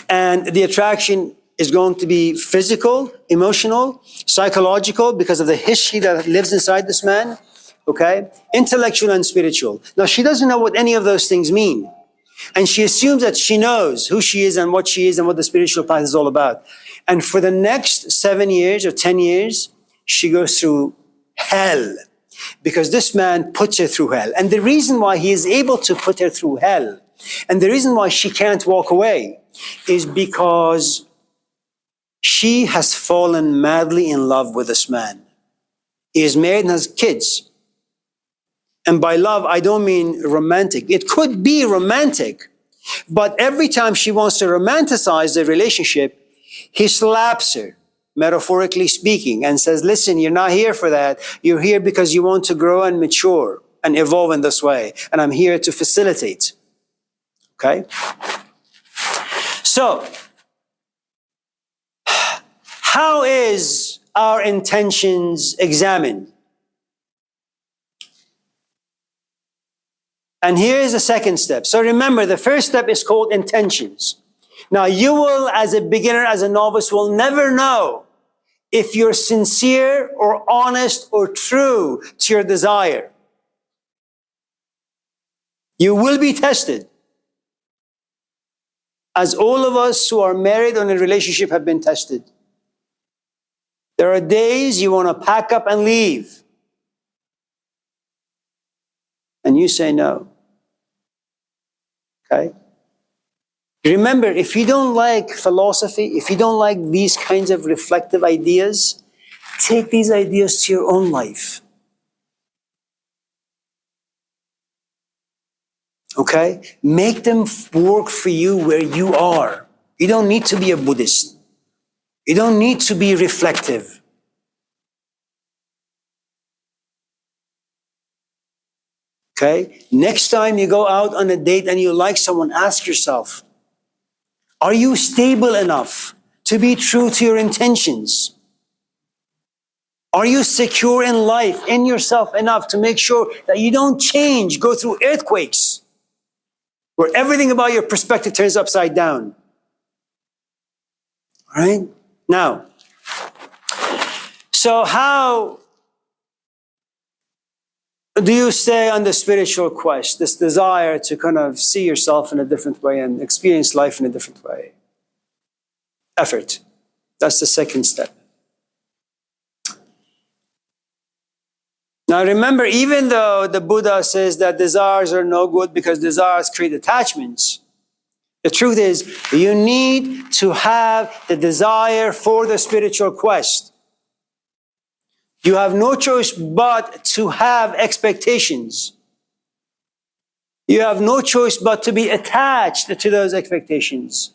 And the attraction is going to be physical, emotional, psychological, because of the history that lives inside this man, okay? Intellectual and spiritual. Now, she doesn't know what any of those things mean. And she assumes that she knows who she is and what the spiritual path is all about. And for the next 7 years or 10 years, she goes through hell, because this man puts her through hell. And the reason why he is able to put her through hell, and the reason why she can't walk away, is because she has fallen madly in love with this man. He is married and has kids. And by love, I don't mean romantic. It could be romantic, but every time she wants to romanticize the relationship, he slaps her, metaphorically speaking, and says, listen, you're not here for that. You're here because you want to grow and mature and evolve in this way. And I'm here to facilitate. Okay? So, how is our intentions examined? And here is the second step. So remember, the first step is called intentions. Now, you will, as a beginner, as a novice, will never know if you're sincere or honest or true to your desire. You will be tested. As all of us who are married or in a relationship have been tested. There are days you want to pack up and leave. And you say no. Okay? Remember, if you don't like philosophy, if you don't like these kinds of reflective ideas, take these ideas to your own life. Okay? Make them work for you where you are. You don't need to be a Buddhist. You don't need to be reflective. Okay? Next time you go out on a date and you like someone, ask yourself, are you stable enough to be true to your intentions? Are you secure in life, in yourself enough to make sure that you don't change, go through earthquakes, where everything about your perspective turns upside down? All right? Now, so how do you stay on the spiritual quest, this desire to kind of see yourself in a different way and experience life in a different way? Effort. That's the second step. Now remember, even though the Buddha says that desires are no good because desires create attachments, the truth is you need to have the desire for the spiritual quest. You have no choice but to have expectations. You have no choice but to be attached to those expectations.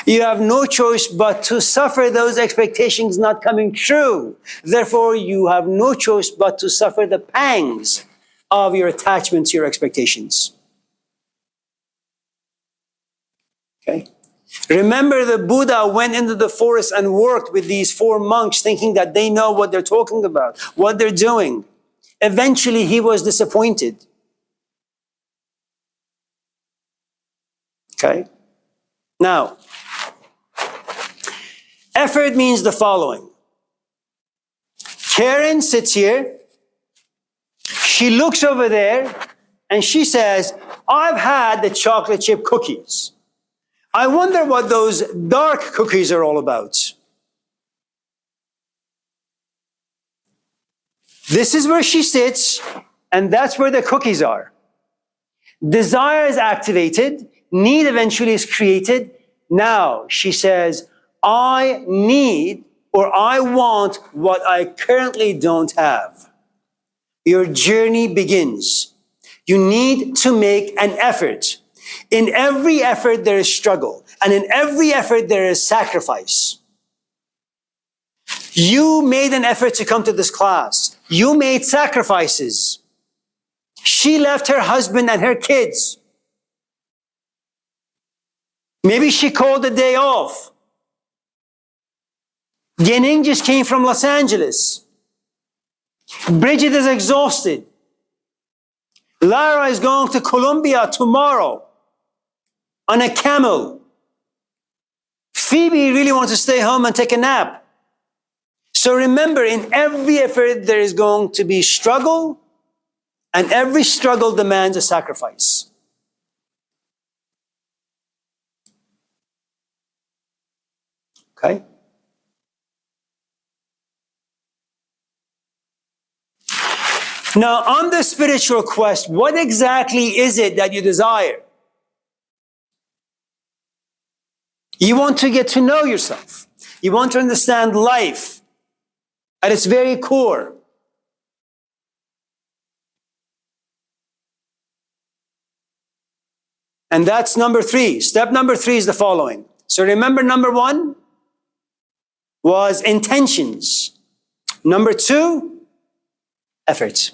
You have no choice but to suffer those expectations not coming true. Therefore, you have no choice but to suffer the pangs of your attachment to your expectations. Okay? Remember, the Buddha went into the forest and worked with these 4 monks thinking that they know what they're talking about, what they're doing. Eventually, he was disappointed. Okay? Now, effort means the following. Karen sits here. She looks over there and she says, I've had the chocolate chip cookies. I wonder what those dark cookies are all about. This is where she sits, and that's where the cookies are. Desire is activated, need eventually is created. Now she says, I need or I want what I currently don't have. Your journey begins. You need to make an effort. In every effort, there is struggle. And in every effort, there is sacrifice. You made an effort to come to this class. You made sacrifices. She left her husband and her kids. Maybe she called the day off. Yening just came from Los Angeles. Bridget is exhausted. Lara is going to Colombia tomorrow on a camel. Phoebe really wants to stay home and take a nap. So remember, in every effort, there is going to be struggle, and every struggle demands a sacrifice. Okay? Now, on the spiritual quest, what exactly is it that you desire? You want to get to know yourself. You want to understand life at its very core. And that's number 3. Step number 3 is the following. So remember, number 1 was intentions. Number 2, efforts.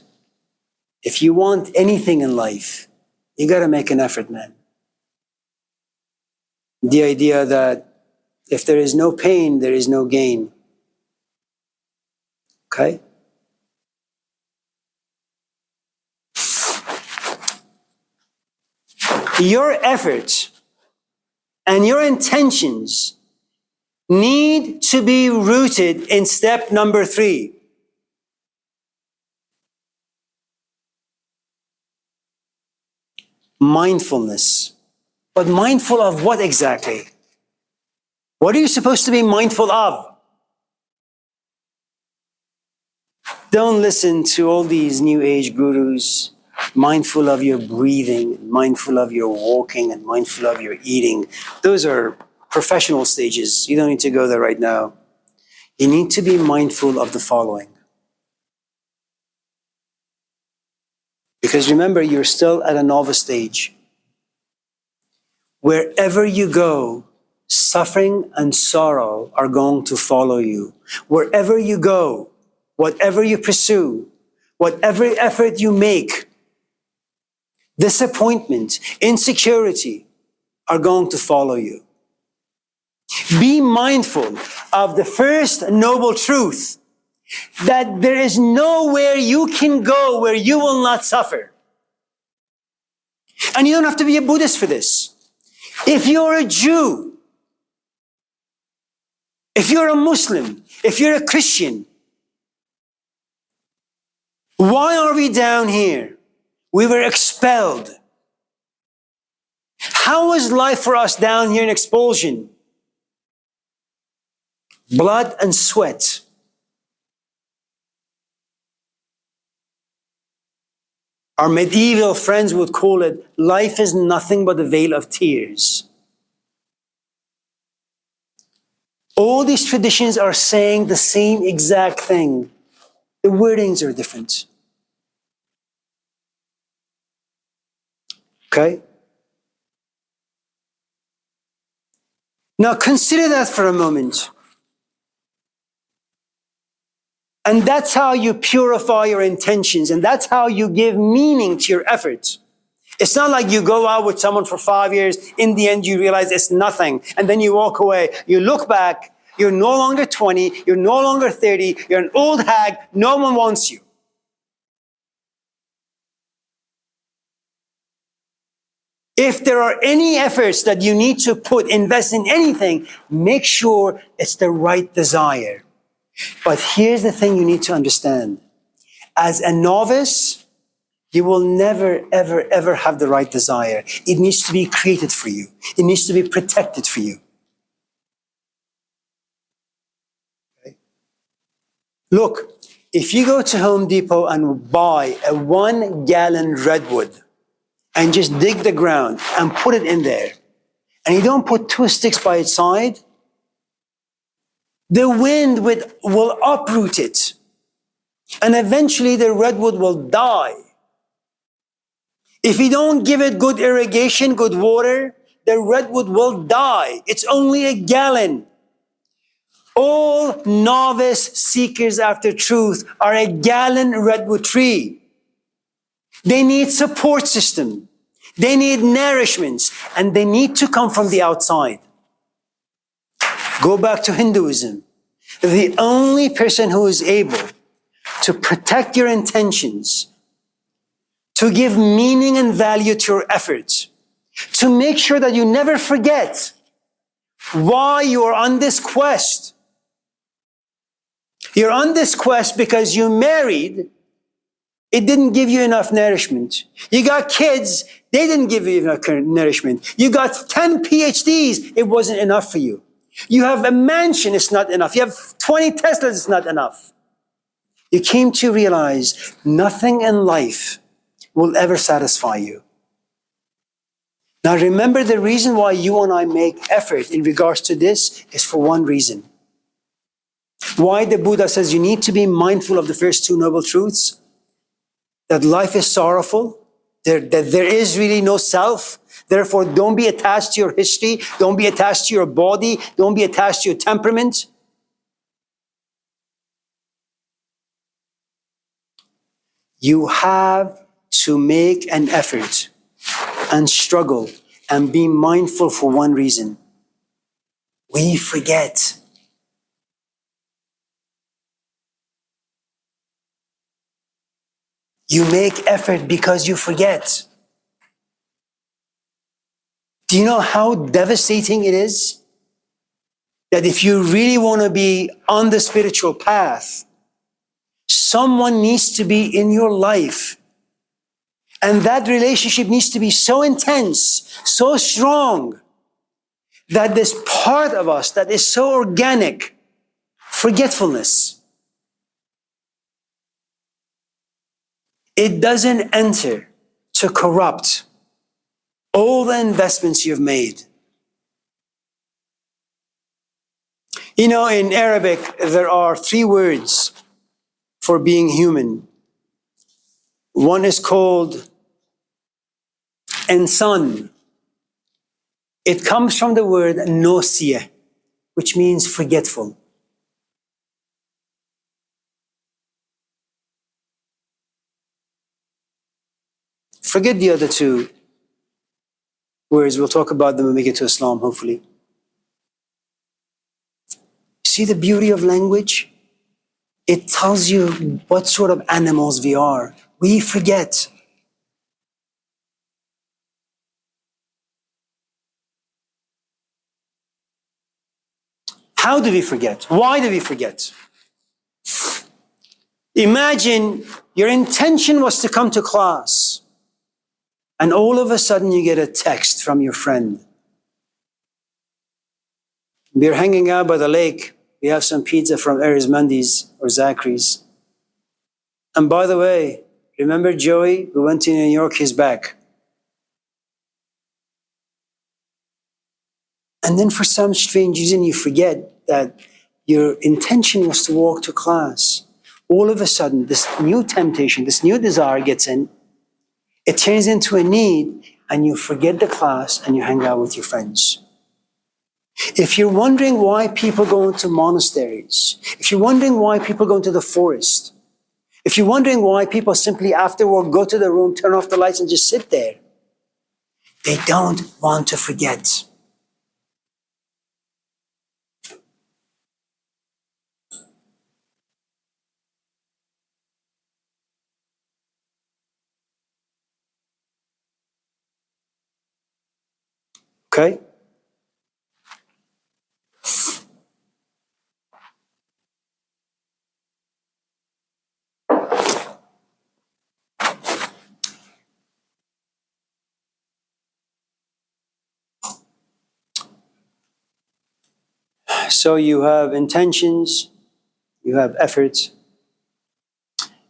If you want anything in life, you got to make an effort, man. The idea that if there is no pain, there is no gain. Okay? Your efforts and your intentions need to be rooted in step number 3. Mindfulness. But mindful of what exactly? What are you supposed to be mindful of? Don't listen to all these new age gurus. Mindful of your breathing, mindful of your walking, and mindful of your eating. Those are professional stages. You don't need to go there right now. You need to be mindful of the following. Because remember, you're still at a novice stage. Wherever you go, suffering and sorrow are going to follow you. Wherever you go, whatever you pursue, whatever effort you make, disappointment, insecurity are going to follow you. Be mindful of the first noble truth, that there is nowhere you can go where you will not suffer. And you don't have to be a Buddhist for this. If you're a Jew, if you're a Muslim, if you're a Christian, why are we down here? We were expelled. How was life for us down here in expulsion? Blood and sweat. Our medieval friends would call it, life is nothing but a veil of tears. All these traditions are saying the same exact thing. The wordings are different. Okay? Now consider that for a moment. And that's how you purify your intentions, and that's how you give meaning to your efforts. It's not like you go out with someone for 5 years, in the end you realize it's nothing, and then you walk away. You look back, you're no longer 20, you're no longer 30, you're an old hag, no one wants you. If there are any efforts that you need to invest in anything, make sure it's the right desire. But here's the thing you need to understand. As a novice, you will never, ever, ever have the right desire. It needs to be created for you. It needs to be protected for you. Okay? Look, if you go to Home Depot and buy a 1-gallon redwood and just dig the ground and put it in there, and you don't put 2 sticks by its side, the wind will uproot it. And eventually the redwood will die. If you don't give it good irrigation, good water, the redwood will die. It's only a gallon. All novice seekers after truth are a gallon redwood tree. They need support system. They need nourishments, and they need to come from the outside. Go back to Hinduism. The only person who is able to protect your intentions, to give meaning and value to your efforts, to make sure that you never forget why you are on this quest. You're on this quest because you married. It didn't give you enough nourishment. You got kids. They didn't give you enough nourishment. You got 10 PhDs. It wasn't enough for you. You have a mansion. It's not enough. You have 20 Teslas. It's not enough. You came to realize nothing in life will ever satisfy you. Now remember, the reason why you and I make effort in regards to this is for one reason. Why the Buddha says you need to be mindful of the first two noble truths, that life is sorrowful, that there is really no self. Therefore, don't be attached to your history. Don't be attached to your body. Don't be attached to your temperament. You have to make an effort and struggle and be mindful for one reason. We forget. You make effort because you forget. Do you know how devastating it is? That if you really want to be on the spiritual path, someone needs to be in your life. And that relationship needs to be so intense, so strong, that this part of us that is so organic, forgetfulness, it doesn't enter to corrupt all the investments you've made. You know, in Arabic, there are 3 words for being human. One is called insan. It comes from the word nosiya, which means forgetful. Forget the other 2 words. We'll talk about them when we get to Islam, hopefully. See the beauty of language? It tells you what sort of animals we are. We forget. How do we forget? Why do we forget? Imagine your intention was to come to class, and all of a sudden you get a text from your friend. We're hanging out by the lake. We have some pizza from Arizmandi's or Zachary's. And by the way, remember Joey? We went to New York, he's back. And then for some strange reason, you forget that your intention was to walk to class. All of a sudden, this new temptation, this new desire gets in. It turns into a need, and you forget the class and you hang out with your friends. If you're wondering why people go into monasteries, if you're wondering why people go into the forest, if you're wondering why people simply after work go to the room, turn off the lights and just sit there, they don't want to forget. Okay? So you have intentions, you have efforts,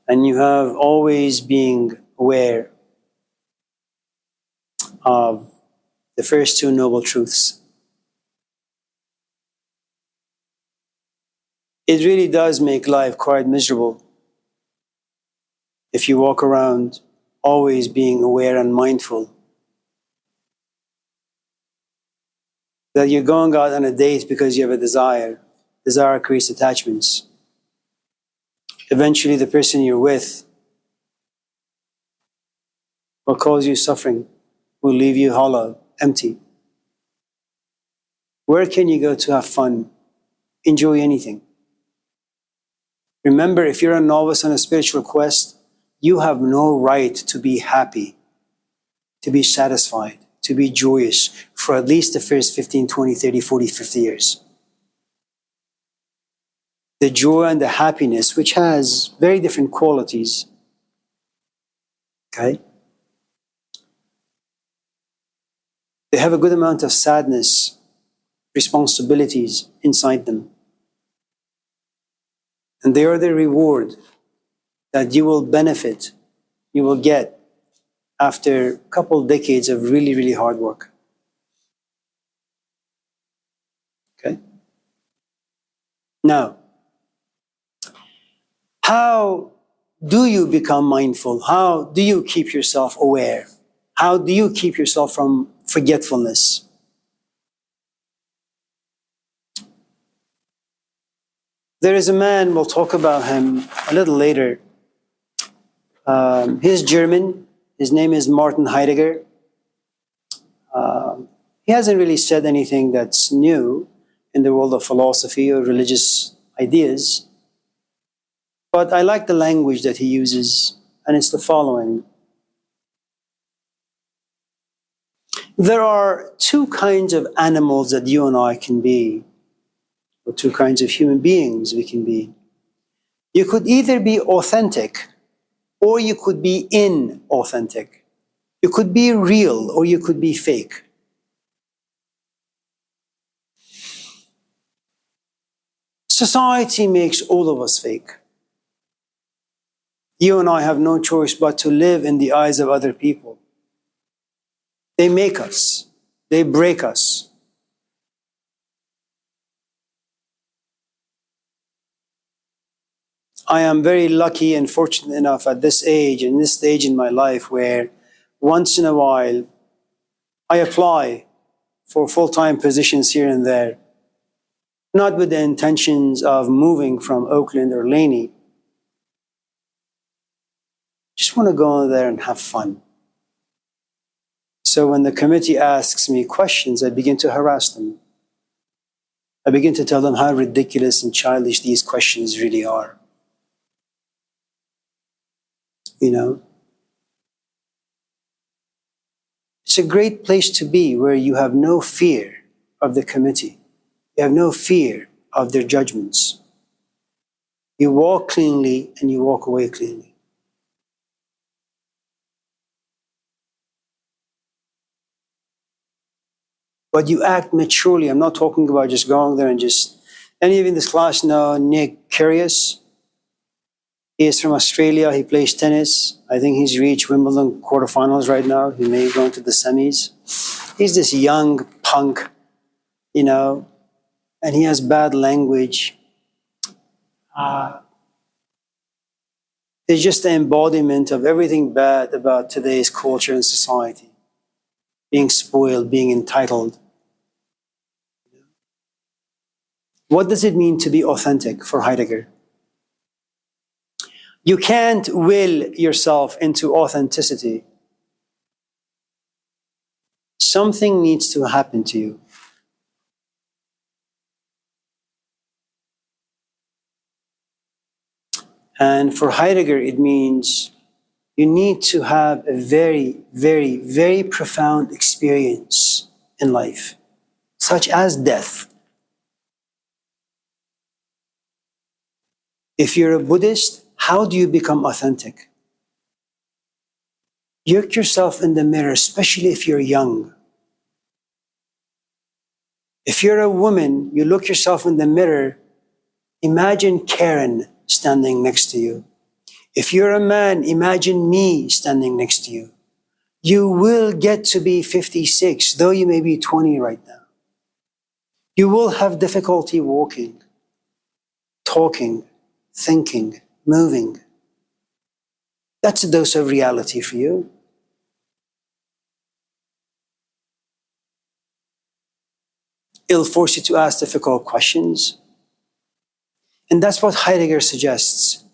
and you have always being aware of the first 2 noble truths. It really does make life quite miserable if you walk around always being aware and mindful that you're going out on a date because you have a desire. Desire creates attachments. Eventually, the person you're with will cause you suffering, will leave you hollow, empty. Where can you go to have fun, enjoy anything? Remember, if you're a novice on a spiritual quest, you have no right to be happy, to be satisfied. to be joyous for at least the first 15, 20, 30, 40, 50 years. The joy and the happiness, which has very different qualities. Okay? They have a good amount of sadness, responsibilities inside them. And they are the reward that you will benefit, you will get after a couple decades of really, really hard work. Okay? Now, how do you become mindful? How do you keep yourself aware? How do you keep yourself from forgetfulness? There is a man, we'll talk about him a little later. He's German. His name is Martin Heidegger. He hasn't really said anything that's new in the world of philosophy or religious ideas. But I like the language that he uses, and it's the following. There are two kinds of animals that you and I can be, or two kinds of human beings we can be. You could either be authentic, or you could be inauthentic. You could be real, or you could be fake. Society makes all of us fake. You and I have no choice but to live in the eyes of other people. They make us. They break us. I am very lucky and fortunate enough at this age, in this stage in my life, where once in a while I apply for full-time positions here and there, not with the intentions of moving from Oakland or Laney. Just want to go in there and have fun. So when the committee asks me questions, I begin to harass them. I begin to tell them how ridiculous and childish these questions really are. You know? It's a great place to be where you have no fear of the committee. You have no fear of their judgments. You walk cleanly and you walk away cleanly. But you act maturely. I'm not talking about just going there and just... Any of you in this class know Nick Kyrgios? He is from Australia. He plays tennis. I think he's reached Wimbledon quarterfinals right now. He may go into the semis. He's this young punk, you know, and he has bad language. He's just the embodiment of everything bad about today's culture and society. Being spoiled, being entitled. What does it mean to be authentic for Heidegger? You can't will yourself into authenticity. Something needs to happen to you. And for Heidegger, it means you need to have a very, very, very profound experience in life, such as death. If you're a Buddhist, how do you become authentic? Look yourself in the mirror, especially if you're young. If you're a woman, you look yourself in the mirror, imagine Karen standing next to you. If you're a man, imagine me standing next to you. You will get to be 56, though you may be 20 right now. You will have difficulty walking, talking, thinking, moving. That's a dose of reality for you. It'll force you to ask difficult questions. And that's what Heidegger suggests.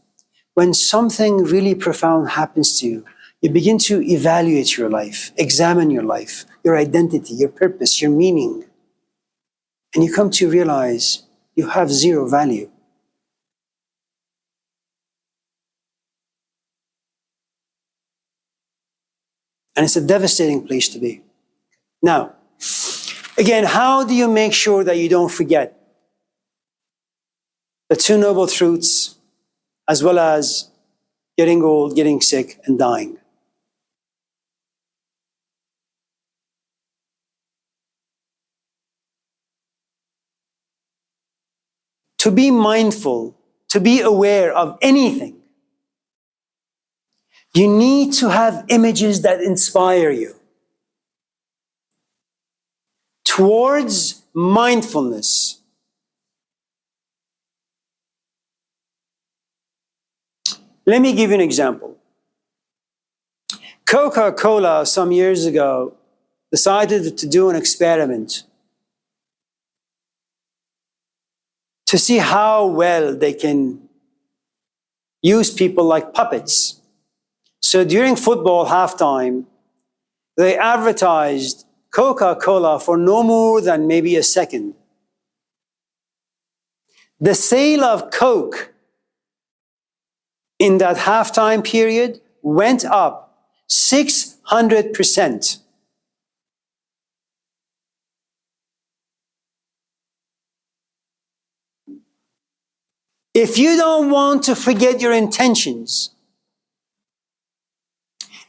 When something really profound happens to you, you begin to evaluate your life, examine your life, your identity, your purpose, your meaning. And you come to realize you have zero value. And it's a devastating place to be. Now, again, how do you make sure that you don't forget the two noble truths, as well as getting old, getting sick, and dying? To be mindful, to be aware of anything, you need to have images that inspire you towards mindfulness. Let me give you an example. Coca-Cola, some years ago, decided to do an experiment to see how well they can use people like puppets. So during football halftime, they advertised Coca-Cola for no more than maybe a second. The sale of Coke in that halftime period went up 600%. If you don't want to forget your intentions,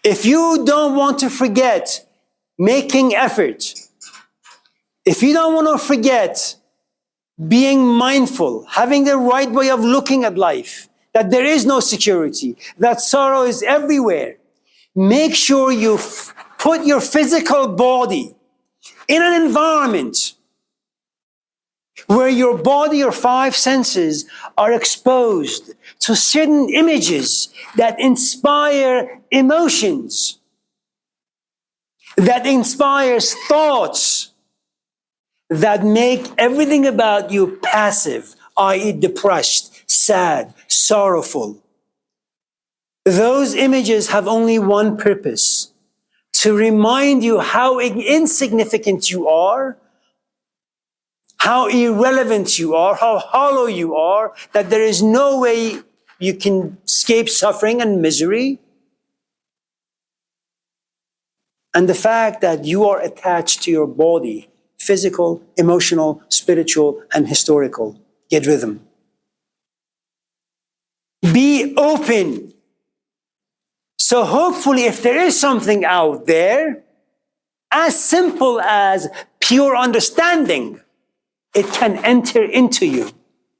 if you don't want to forget making effort, if you don't want to forget being mindful, having the right way of looking at life, that there is no security, that sorrow is everywhere, make sure you put your physical body in an environment where your body, your five senses, are exposed to certain images that inspire emotions, that inspires thoughts, that make everything about you passive, i.e. depressed, sad, sorrowful. Those images have only one purpose: to remind you how insignificant you are, how irrelevant you are, how hollow you are, that there is no way you can escape suffering and misery. And the fact that you are attached to your body, physical, emotional, spiritual, and historical. Get rhythm. Be open. So hopefully, if there is something out there, as simple as pure understanding, it can enter into you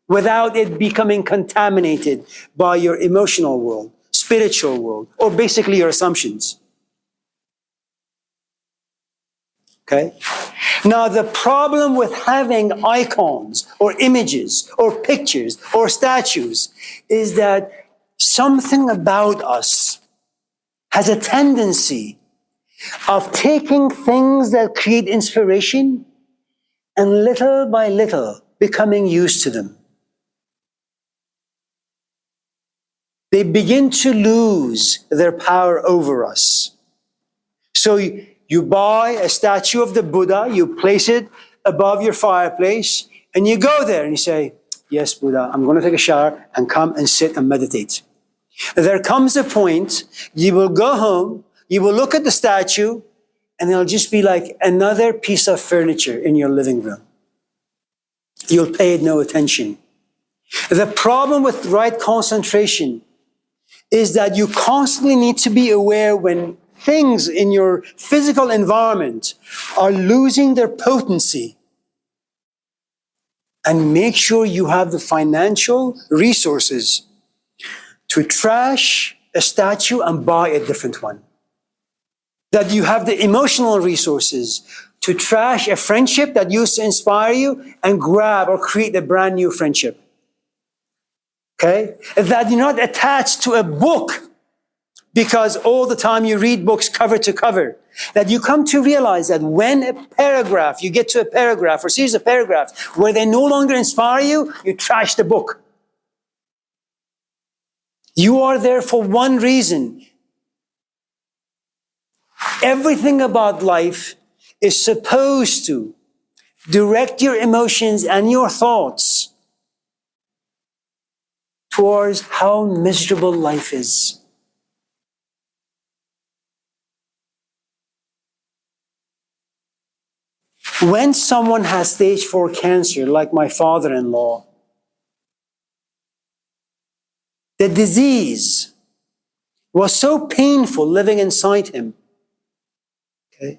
without it becoming contaminated by your emotional world, spiritual world, or basically your assumptions. Okay? Now, the problem with having icons or images or pictures or statues is that something about us has a tendency of taking things that create inspiration and little by little becoming used to them. They begin to lose their power over us. So you buy a statue of the Buddha, you place it above your fireplace, and you go there and you say, "Yes, Buddha, I'm going to take a shower and come and sit and meditate." There comes a point, you will go home, you will look at the statue, and it'll just be like another piece of furniture in your living room. You'll pay it no attention. The problem with right concentration is that you constantly need to be aware when things in your physical environment are losing their potency, and make sure you have the financial resources to trash a statue and buy a different one. That you have the emotional resources to trash a friendship that used to inspire you and grab or create a brand new friendship. Okay? That you're not attached to a book because all the time you read books cover to cover. That you come to realize that when you get to a paragraph or series of paragraphs where they no longer inspire you, you trash the book. You are there for one reason. Everything about life is supposed to direct your emotions and your thoughts towards how miserable life is. When someone has stage 4 cancer, like my father-in-law, the disease was so painful living inside him, okay,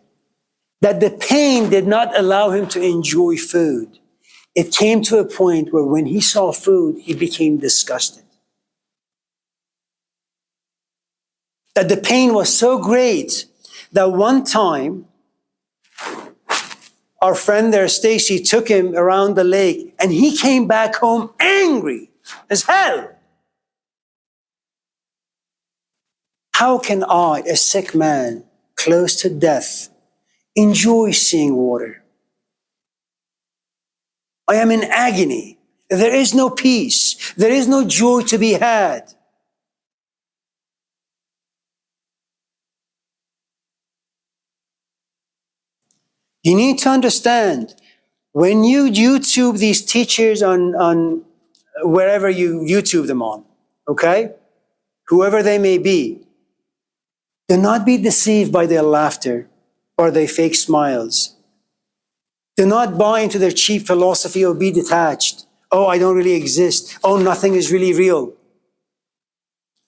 that the pain did not allow him to enjoy food. It came to a point where when he saw food, he became disgusted. That the pain was so great that one time, our friend there, Stacy, took him around the lake and he came back home angry as hell. How can I, a sick man, close to death, enjoy seeing water? I am in agony. There is no peace. There is no joy to be had. You need to understand, when you YouTube these teachers on wherever you YouTube them on, okay? Whoever they may be, do not be deceived by their laughter or their fake smiles. Do not buy into their cheap philosophy or be detached. Oh, I don't really exist. Oh, nothing is really real.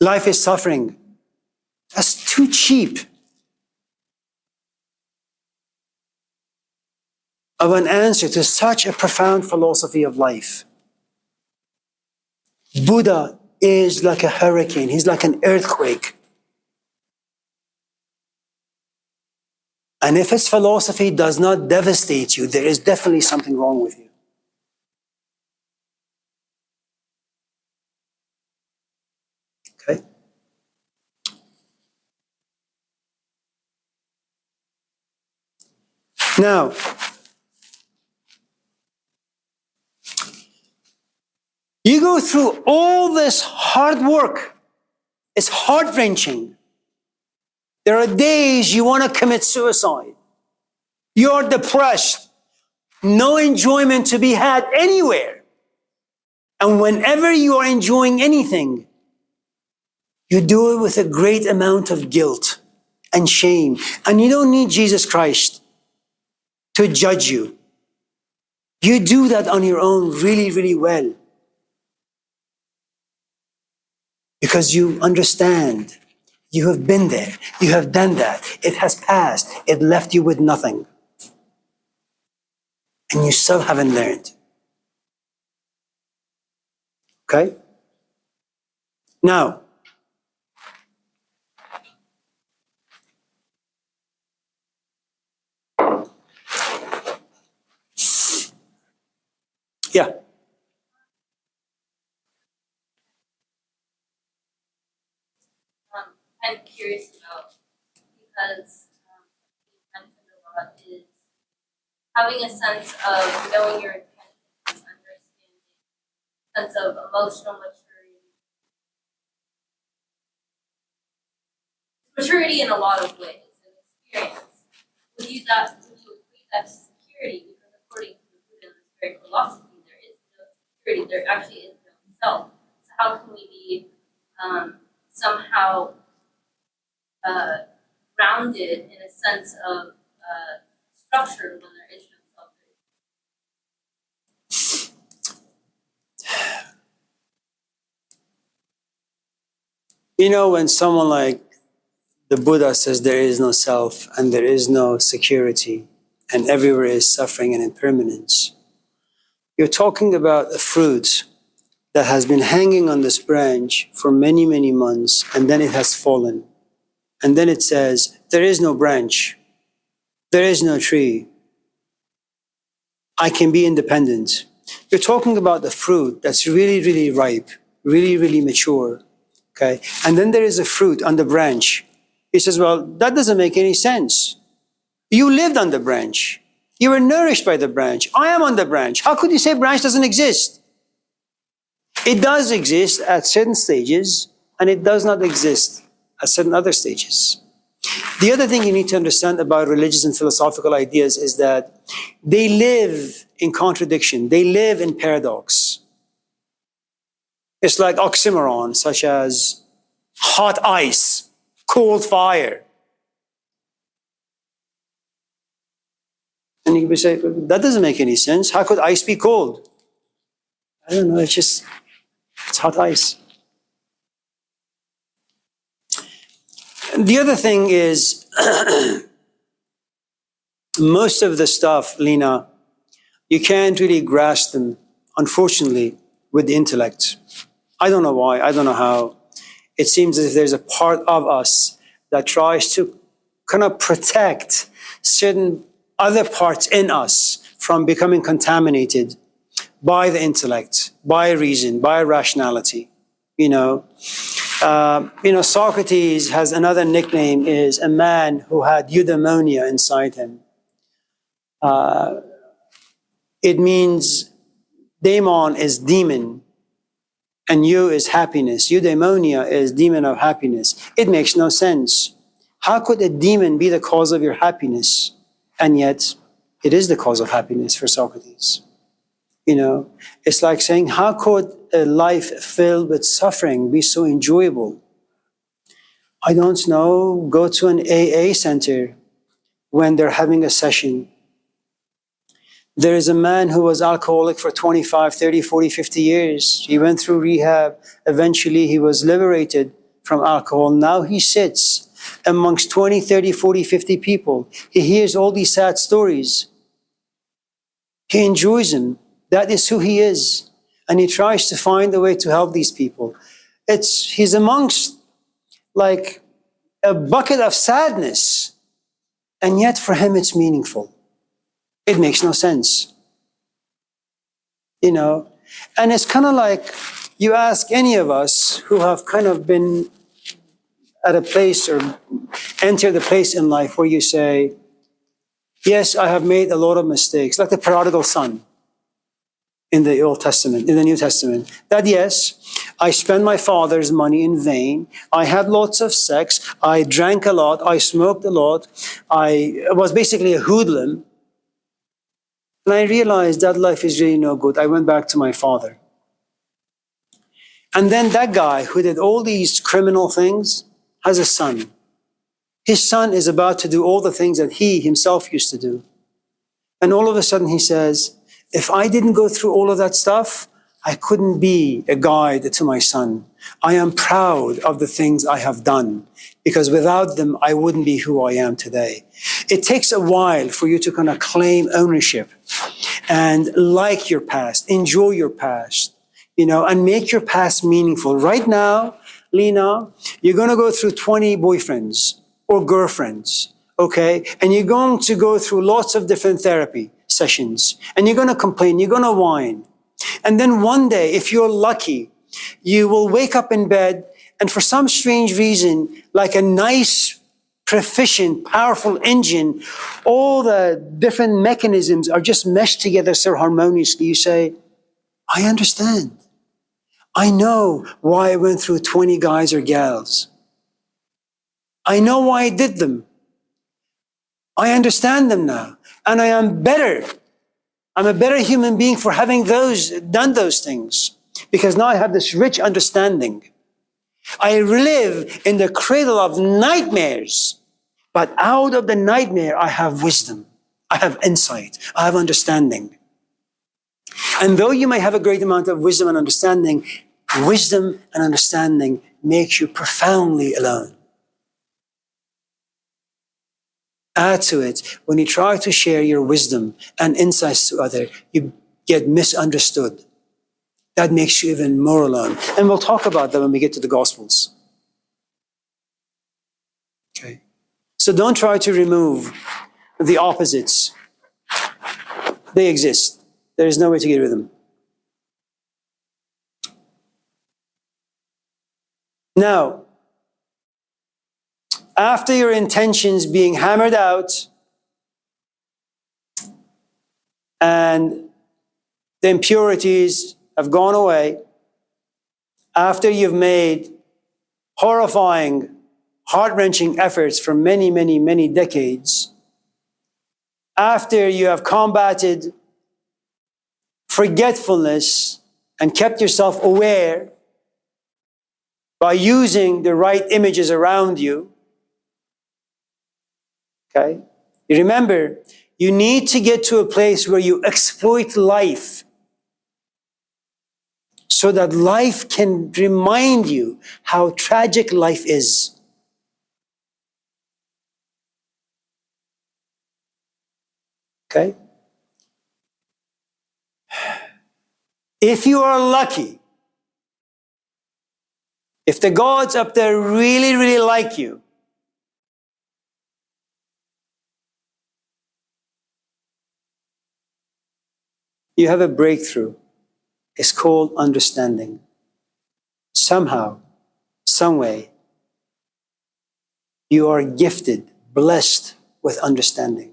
Life is suffering. That's too cheap of an answer to such a profound philosophy of life. Buddha is like a hurricane. He's like an earthquake. And if his philosophy does not devastate you, there is definitely something wrong with you. Okay? Now, you go through all this hard work. It's heart-wrenching. There are days you want to commit suicide. You're depressed. No enjoyment to be had anywhere. And whenever you are enjoying anything, you do it with a great amount of guilt and shame. And you don't need Jesus Christ to judge you. You do that on your own really, really well. Because you understand. You have been there. You have done that. It has passed. It left you with nothing. And you still haven't learned. Okay? Now, yeah. I'm curious about, because you mentioned a lot, is having a sense of knowing your intentions, understanding, sense of emotional maturity in a lot of ways, and experience. Would you equate that to security? Because according to the Buddhist philosophy, there is no security. There actually is no self. So how can we be somehow grounded in a sense of structure when there is no self? You know, when someone like the Buddha says there is no self and there is no security and everywhere is suffering and impermanence, you're talking about a fruit that has been hanging on this branch for many, many months, and then it has fallen. And then it says, there is no branch. There is no tree. I can be independent. You're talking about the fruit that's really, really ripe, really, really mature. Okay? And then there is a fruit on the branch. He says, well, that doesn't make any sense. You lived on the branch. You were nourished by the branch. I am on the branch. How could you say branch doesn't exist? It does exist at certain stages, and it does not exist at certain other stages. The other thing you need to understand about religious and philosophical ideas is that they live in contradiction. They live in paradox. It's like oxymoron, such as hot ice, cold fire. And you could say, that doesn't make any sense. How could ice be cold? I don't know, it's hot ice. The other thing is, most of the stuff, Lena, you can't really grasp them, unfortunately, with the intellect. I don't know why, I don't know how. It seems as if there's a part of us that tries to kind of protect certain other parts in us from becoming contaminated by the intellect, by reason, by rationality. Socrates has another nickname, is a man who had eudaimonia inside him. It means daemon is demon, and eu is happiness. Eudaimonia is demon of happiness. It makes no sense. How could a demon be the cause of your happiness? And yet, it is the cause of happiness for Socrates. It's like saying, how could a life filled with suffering be so enjoyable? I don't know, go to an AA center when they're having a session. There is a man who was alcoholic for 25, 30, 40, 50 years. He went through rehab. Eventually, he was liberated from alcohol. Now he sits amongst 20, 30, 40, 50 people. He hears all these sad stories. He enjoys them. That is who he is. And he tries to find a way to help these people. He's amongst like a bucket of sadness. And yet for him it's meaningful. It makes no sense. And it's kind of like you ask any of us who have kind of been at a place or entered a place in life where you say, yes, I have made a lot of mistakes, like the prodigal son in the Old Testament, in the New Testament, that yes, I spent my father's money in vain. I had lots of sex. I drank a lot. I smoked a lot. I was basically a hoodlum. And I realized that life is really no good. I went back to my father. And then that guy who did all these criminal things has a son. His son is about to do all the things that he himself used to do. And all of a sudden he says, if I didn't go through all of that stuff, I couldn't be a guide to my son. I am proud of the things I have done, because without them, I wouldn't be who I am today. It takes a while for you to kind of claim ownership and like your past, enjoy your past, and make your past meaningful. Right now, Lena, you're going to go through 20 boyfriends or girlfriends, okay? And you're going to go through lots of different therapy sessions, and you're going to complain, you're going to whine. And then one day, if you're lucky, you will wake up in bed, and for some strange reason, like a nice, proficient, powerful engine, all the different mechanisms are just meshed together so harmoniously. You say, I understand. I know why I went through 20 guys or gals. I know why I did them. I understand them now. And I am better. I'm a better human being for having done those things. Because now I have this rich understanding. I live in the cradle of nightmares. But out of the nightmare, I have wisdom. I have insight. I have understanding. And though you may have a great amount of wisdom and understanding makes you profoundly alone. Add to it, when you try to share your wisdom and insights to others, you get misunderstood. That makes you even more alone. And we'll talk about that when we get to the Gospels. Okay. So don't try to remove the opposites. They exist. There is no way to get rid of them. Now, after your intentions being hammered out and the impurities have gone away, after you've made horrifying, heart-wrenching efforts for many, many, many decades, after you have combated forgetfulness and kept yourself aware by using the right images around you, okay? You remember, You need to get to a place where you exploit life so that life can remind you how tragic life is. Okay? If you are lucky, if the gods up there really, really like you, you have a breakthrough. It's called understanding. Somehow, some way, you are gifted, blessed with understanding.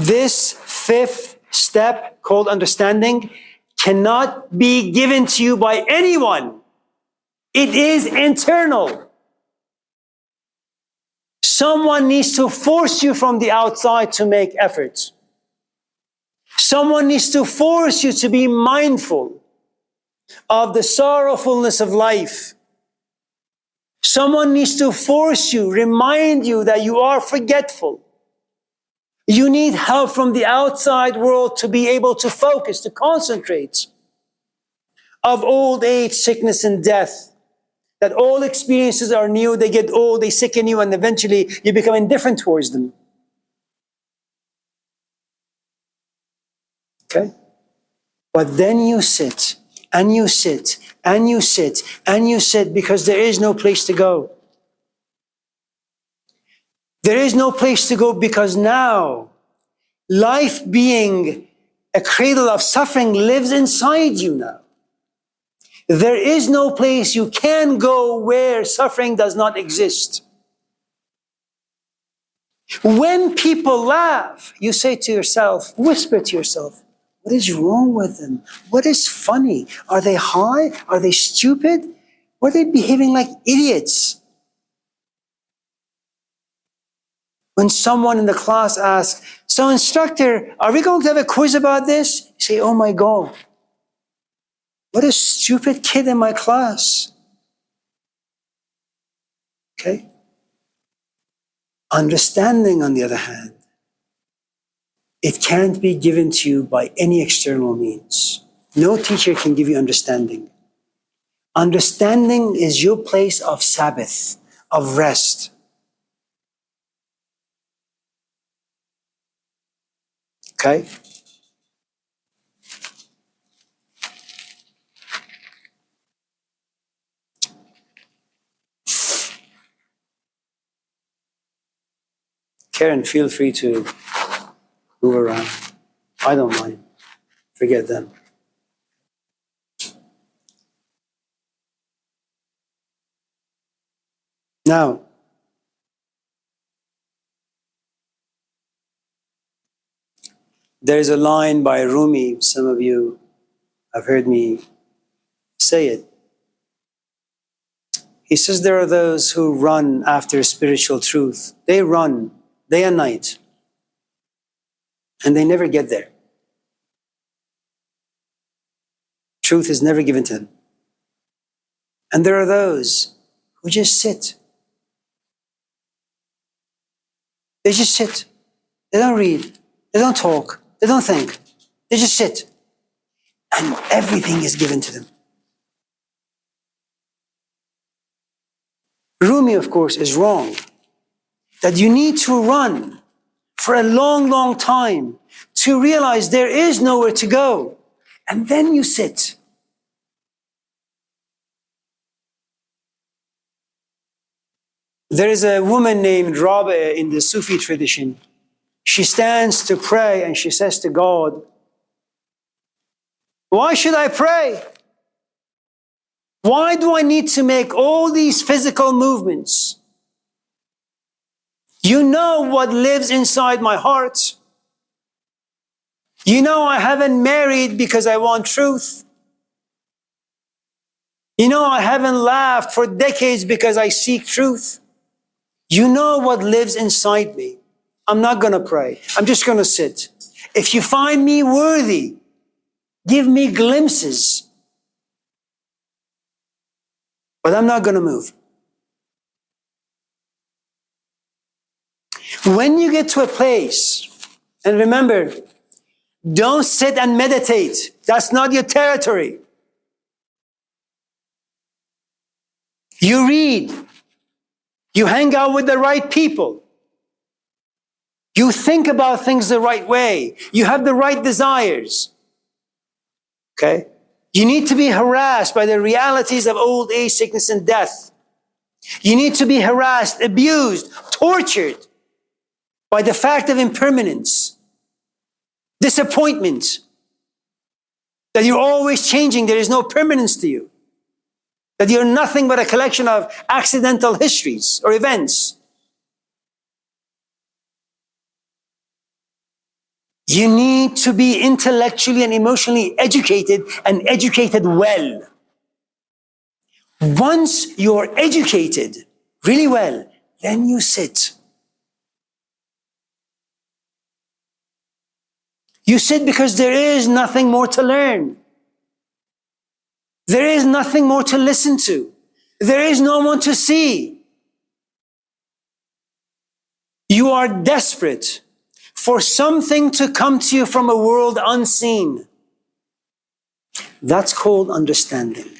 This fifth step called understanding cannot be given to you by anyone. It is internal. Someone needs to force you from the outside to make efforts. Someone needs to force you to be mindful of the sorrowfulness of life. Someone needs to force you, remind you that you are forgetful. You need help from the outside world to be able to focus, to concentrate. Of old age, sickness, and death. That all experiences are new, they get old, they sicken you, and eventually you become indifferent towards them. Okay? But then you sit, and you sit, and you sit, and you sit, because there is no place to go. There is no place to go because now, life being a cradle of suffering lives inside you now. There is no place you can go where suffering does not exist. When people laugh, you say to yourself, whisper to yourself, what is wrong with them? What is funny? Are they high? Are they stupid? Or are they behaving like idiots? When someone in the class asks, so instructor, are we going to have a quiz about this? You say, oh my God. What a stupid kid in my class. Okay? Understanding, on the other hand, it can't be given to you by any external means. No teacher can give you understanding. Understanding is your place of Sabbath, of rest. Okay? Karen, feel free to move around. I don't mind. Forget them. Now, there is a line by Rumi, some of you have heard me say it. He says there are those who run after spiritual truth. They run day and night, and they never get there. Truth is never given to them. And there are those who just sit. They just sit. They don't read. They don't talk. They don't think. They just sit. And everything is given to them. Rumi, of course, is wrong. That you need to run for a long, long time to realize there is nowhere to go. And then you sit. There is a woman named Rabia in the Sufi tradition. She stands to pray and she says to God, why should I pray? Why do I need to make all these physical movements? You know what lives inside my heart. You know I haven't married because I want truth. You know I haven't laughed for decades because I seek truth. You know what lives inside me. I'm not going to pray. I'm just going to sit. If you find me worthy, give me glimpses. But I'm not going to move. When you get to a place, and remember, don't sit and meditate. That's not your territory. You read. You hang out with the right people. You think about things the right way. You have the right desires. Okay? You need to be harassed by the realities of old age, sickness, and death. You need to be harassed, abused, tortured by the fact of impermanence, disappointment, that you're always changing, there is no permanence to you, that you're nothing but a collection of accidental histories or events. You need to be intellectually and emotionally educated and educated well. Once you're educated really well, then you sit. You sit because there is nothing more to learn. There is nothing more to listen to. There is no one to see. You are desperate for something to come to you from a world unseen. That's called understanding.